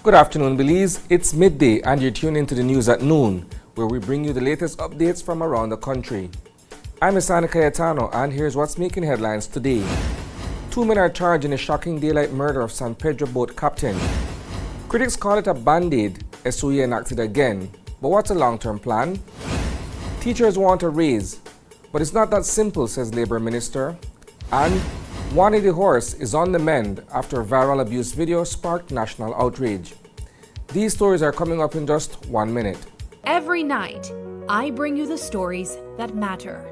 Good afternoon, Belize. It's midday and you're tuned into the news at noon, where we bring you the latest updates from around the country. I'm Isana Cayetano, and here's what's making headlines today. 2 men are charged in a shocking daylight murder of San Pedro boat captain. Critics call it a band-aid, SOE enacted again. But what's a long-term plan? Teachers want a raise, but it's not that simple, says Labour Minister. And Wani the horse is on the mend after a viral abuse video sparked national outrage. These stories are coming up in just 1 minute. Every night, I bring you the stories that matter,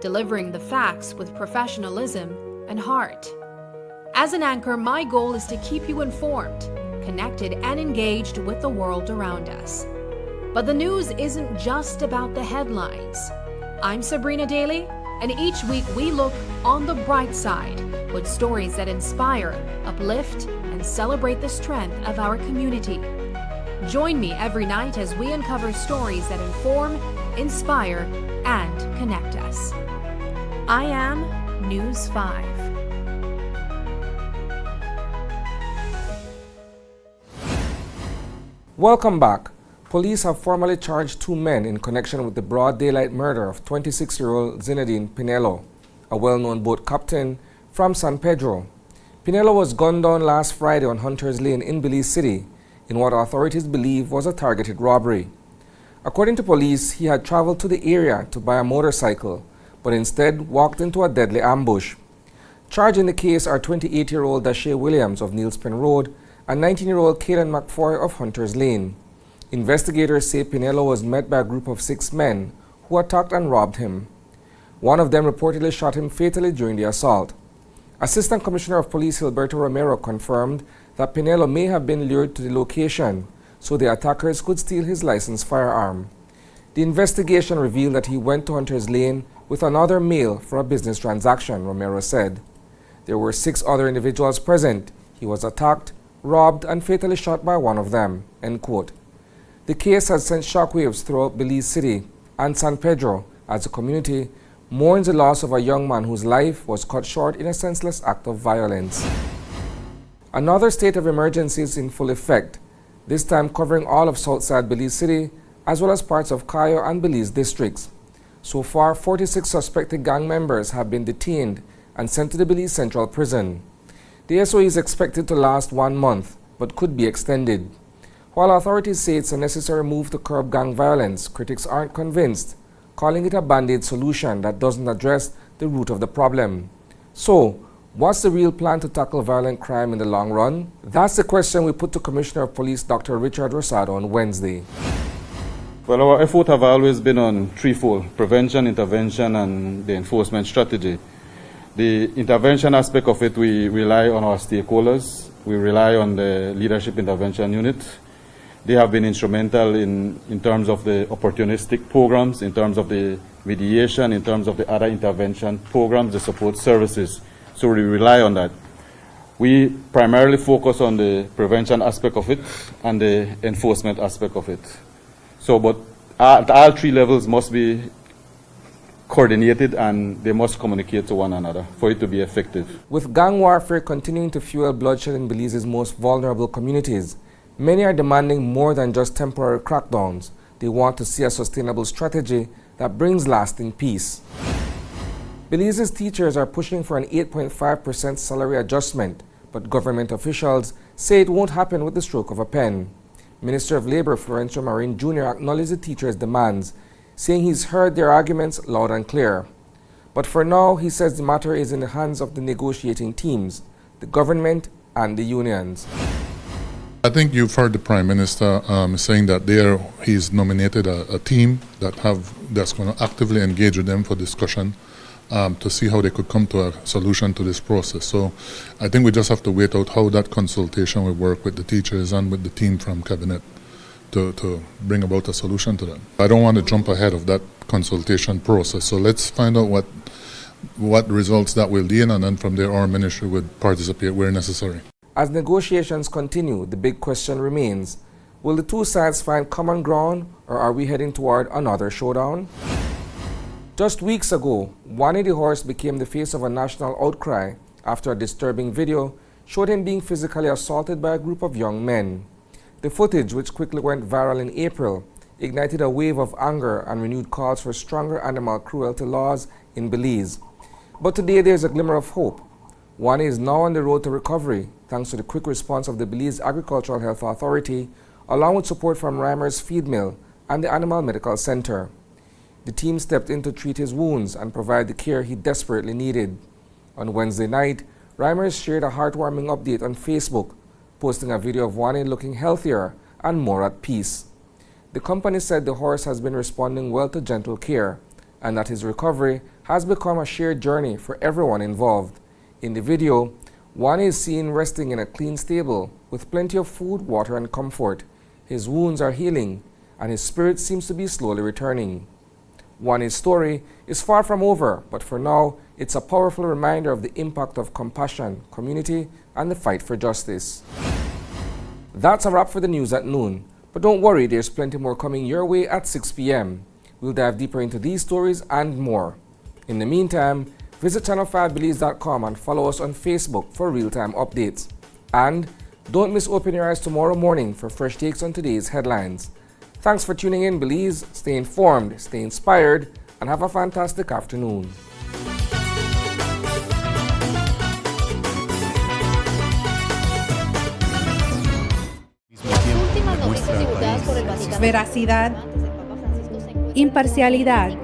delivering the facts with professionalism and heart. As an anchor, my goal is to keep you informed, connected, and engaged with the world around us. But the news isn't just about the headlines. I'm Sabrina Daly, and each week we look on the bright side with stories that inspire, uplift, and celebrate the strength of our community. Join me every night as we uncover stories that inform, inspire, and connect us. I am News 5. Welcome back. Police have formally charged 2 men in connection with the broad daylight murder of 26-year-old Zinedine Pinello, a well-known boat captain from San Pedro. Pinello was gunned down last Friday on Hunters Lane in Belize City in what authorities believe was a targeted robbery. According to police, he had traveled to the area to buy a motorcycle, but instead walked into a deadly ambush. Charged in the case are 28-year-old Dashay Williams of Neilspin Road and 19-year-old Kaden McFoy of Hunters Lane. Investigators say Pinello was met by a group of 6 men who attacked and robbed him. One of them reportedly shot him fatally during the assault. Assistant Commissioner of Police Gilberto Romero confirmed that Pinello may have been lured to the location so the attackers could steal his licensed firearm. The investigation revealed that he went to Hunters Lane with another male for a business transaction, Romero said. There were 6 other individuals present. He was attacked, robbed, and fatally shot by one of them, end quote. The case has sent shockwaves throughout Belize City and San Pedro as the community mourns the loss of a young man whose life was cut short in a senseless act of violence. Another state of emergency is in full effect, this time covering all of Southside Belize City as well as parts of Cayo and Belize districts. So far, 46 suspected gang members have been detained and sent to the Belize Central Prison. The SOE is expected to last 1 month, but could be extended. While authorities say it's a necessary move to curb gang violence, critics aren't convinced, calling it a band-aid solution that doesn't address the root of the problem. So, what's the real plan to tackle violent crime in the long run? That's the question we put to Commissioner of Police Dr. Richard Rosado on Wednesday. Well, our effort have always been on threefold: prevention, intervention, and the enforcement strategy. The intervention aspect of it, we rely on our stakeholders. We rely on the Leadership Intervention Unit. They have been instrumental in terms of the opportunistic programs, in terms of the mediation, in terms of the other intervention programs, the support services. So we rely on that. We primarily focus on the prevention aspect of it and the enforcement aspect of it. So, but all 3 levels must be coordinated and they must communicate to one another for it to be effective. With gang warfare continuing to fuel bloodshed in Belize's most vulnerable communities, many are demanding more than just temporary crackdowns. They want to see a sustainable strategy that brings lasting peace. Belize's teachers are pushing for an 8.5% salary adjustment, but government officials say it won't happen with the stroke of a pen. Minister of Labor Florencio Marin Jr. acknowledged the teachers' demands, saying he's heard their arguments loud and clear. But for now, he says the matter is in the hands of the negotiating teams, the government and the unions. I think you've heard the Prime Minister saying that he's nominated a team that's going to actively engage with them for discussion to see how they could come to a solution to this process. So I think we just have to wait out how that consultation will work with the teachers and with the team from Cabinet to bring about a solution to that. I don't want to jump ahead of that consultation process, so let's find out what results that will yield, and then from there our ministry would participate where necessary. As negotiations continue, the big question remains, will the 2 sides find common ground, or are we heading toward another showdown? Just weeks ago, Wani the horse became the face of a national outcry after a disturbing video showed him being physically assaulted by a group of young men. The footage, which quickly went viral in April, ignited a wave of anger and renewed calls for stronger animal cruelty laws in Belize. But today there's a glimmer of hope. One is now on the road to recovery thanks to the quick response of the Belize Agricultural Health Authority, along with support from Reimers Feed Mill and the Animal Medical Center. The team stepped in to treat his wounds and provide the care he desperately needed. On Wednesday night, Reimers shared a heartwarming update on Facebook, posting a video of Wani looking healthier and more at peace. The company said the horse has been responding well to gentle care and that his recovery has become a shared journey for everyone involved. In the video, Wani is seen resting in a clean stable with plenty of food, water, and comfort. His wounds are healing and his spirit seems to be slowly returning. Wani's story is far from over, but for now, it's a powerful reminder of the impact of compassion, community, and the fight for justice. That's a wrap for the news at noon, but don't worry, there's plenty more coming your way at 6 p.m. We'll dive deeper into these stories and more. In the meantime, visit channel5belize.com and follow us on Facebook for real-time updates. And don't miss Open Your Eyes tomorrow morning for fresh takes on today's headlines. Thanks for tuning in, Belize. Stay informed, stay inspired, and have a fantastic afternoon. Veracidad, imparcialidad.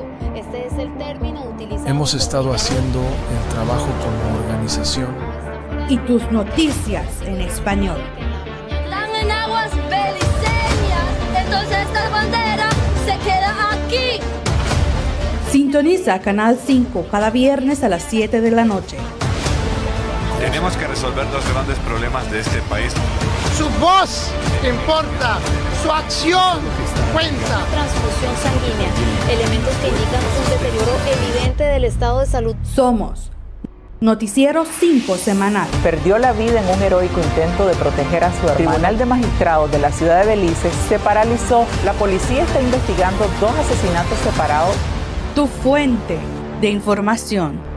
Hemos estado haciendo el trabajo como organización. Y tus noticias en español. Están en aguas beliceñas, entonces esta bandera se queda aquí. Sintoniza Canal 5 cada viernes a las 7 de la noche. Tenemos que resolver dos grandes problemas de este país. Su voz importa, su acción cuenta. Transfusión sanguínea, elementos que indican un deterioro evidente del estado de salud. Somos Noticiero 5 Semanal. Perdió la vida en un heroico intento de proteger a su hermano. El Tribunal de Magistrados de la ciudad de Belice se paralizó. La policía está investigando 2 asesinatos separados. Tu fuente de información.